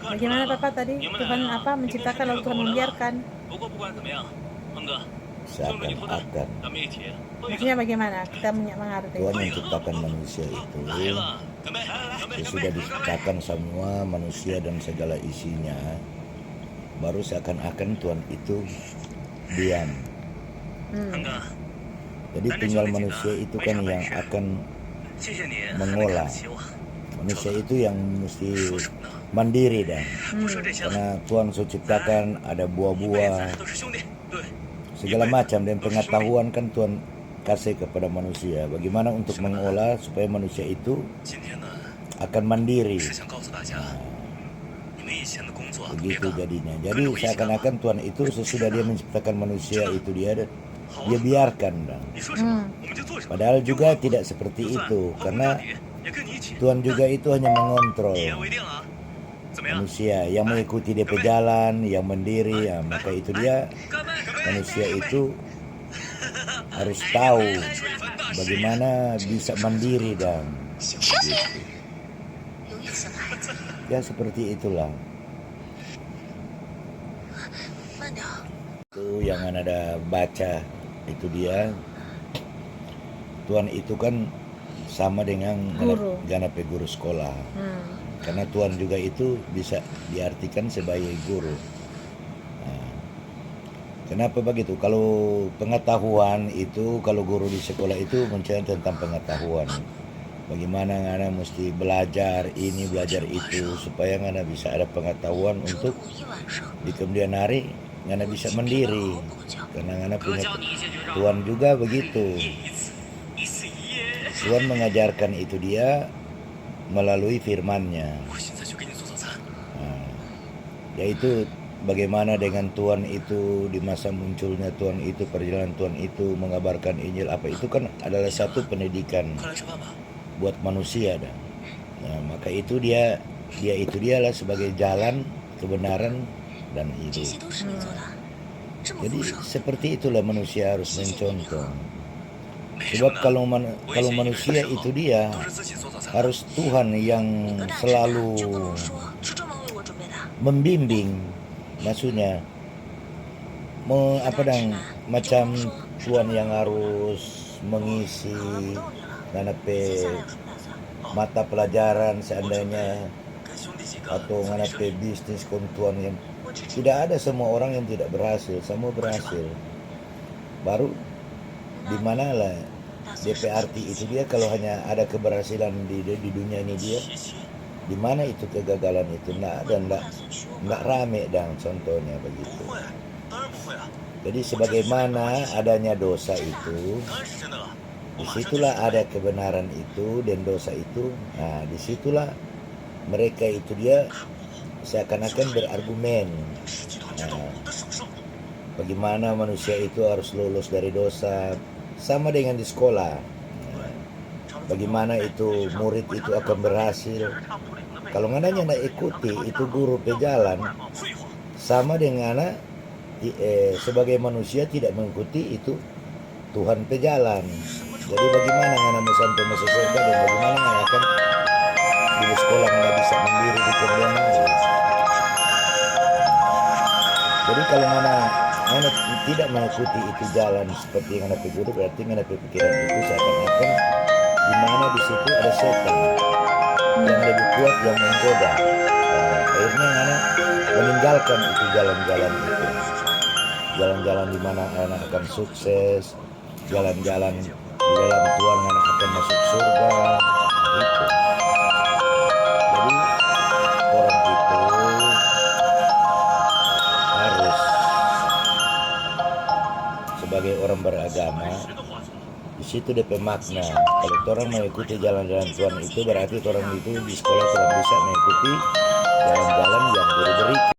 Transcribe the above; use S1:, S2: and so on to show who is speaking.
S1: Bagaimana Papa tadi? Tuhan apa menciptakan lalu Tuhan membiarkan?
S2: Seakan-akan
S1: Maksudnya bagaimana? Kita mengerti.
S2: Tuhan menciptakan manusia itu sudah diciptakan semua manusia dan segala isinya, baru seakan-akan Tuhan itu diam. Jadi tinggal manusia itu kan yang akan mengolah. Manusia itu yang mesti mandiri dan karena Tuhan sudah ciptakan ada buah-buah segala macam, dan pengetahuan kan Tuhan kasih kepada manusia bagaimana untuk mengolah supaya manusia itu akan mandiri. Begitu jadinya. Jadi seakan-akan Tuhan itu sesudah dia menciptakan manusia itu dia biarkan. Padahal juga tidak seperti itu, karena Tuhan juga itu hanya mengontrol manusia yang mengikuti dia jalan, yang mandiri. Ya, maka itu dia manusia itu harus tahu bagaimana bisa mandiri dan gitu. Ya seperti itulah. Itu yang ada baca itu dia. Tuhan itu kan sama dengan guru sekolah. Karena Tuhan juga itu bisa diartikan sebagai guru. Nah, kenapa begitu? Kalau pengetahuan itu, kalau guru di sekolah itu mencari tentang pengetahuan. Bagaimana Ngana mesti belajar ini, belajar itu, supaya Ngana bisa ada pengetahuan untuk di kemudian hari Ngana bisa mandiri. Karena Ngana punya Tuhan juga begitu. Tuhan mengajarkan itu dia melalui firman-Nya. Nah, yaitu bagaimana dengan Tuhan itu di masa munculnya Tuhan itu, perjalanan Tuhan itu mengabarkan Injil, apa itu kan adalah satu pendidikan buat manusia dah. Nah, maka itu dialah sebagai jalan kebenaran dan hidup. Jadi seperti itulah manusia harus mencontoh. Sebab kalau manusia itu dia harus Tuhan yang selalu membimbing, maksudnya macam Tuhan yang harus mengisi nganape mata pelajaran seandainya, atau nganape bisnis kon Tuhan yang tidak ada. Semua orang yang tidak berhasil, semua berhasil. Baru di mana lah DP arti itu dia kalau hanya ada keberhasilan di dunia ini dia, di mana itu kegagalan itu enggak rame dan contohnya begitu. Jadi sebagaimana adanya dosa itu, disitulah ada kebenaran itu dan dosa itu. Nah disitulah mereka itu dia seakan-akan berargumen. Nah, bagaimana manusia itu harus lulus dari dosa, sama dengan di sekolah. Bagaimana itu murid itu akan berhasil kalau ngananya nak ikuti itu guru pejalan, sama dengan sebagai manusia tidak mengikuti itu Tuhan pejalan. Jadi bagaimana ngana mau sampai masuk surga, dan bagaimana ngana akan di sekolah nggak bisa mandiri di kemudian hari. Jadi kalau ngana tidak mengikuti itu jalan seperti yang ada guru, berarti yang ada pikiran itu seakan-akan di mana di situ ada setan yang lebih kuat yang menggoda. Akhirnya anak meninggalkan itu jalan-jalan itu, jalan-jalan di mana anak akan sukses, jalan-jalan di dalam Tuhan anak akan masuk surga. Itu. Jadi orang itu harus sebagai orang beragama, di situ DP makna. Kalau orang mengikuti jalan-jalan Tuhan itu berarti orang itu di sekolah tidak bisa mengikuti jalan-jalan yang guru berikan.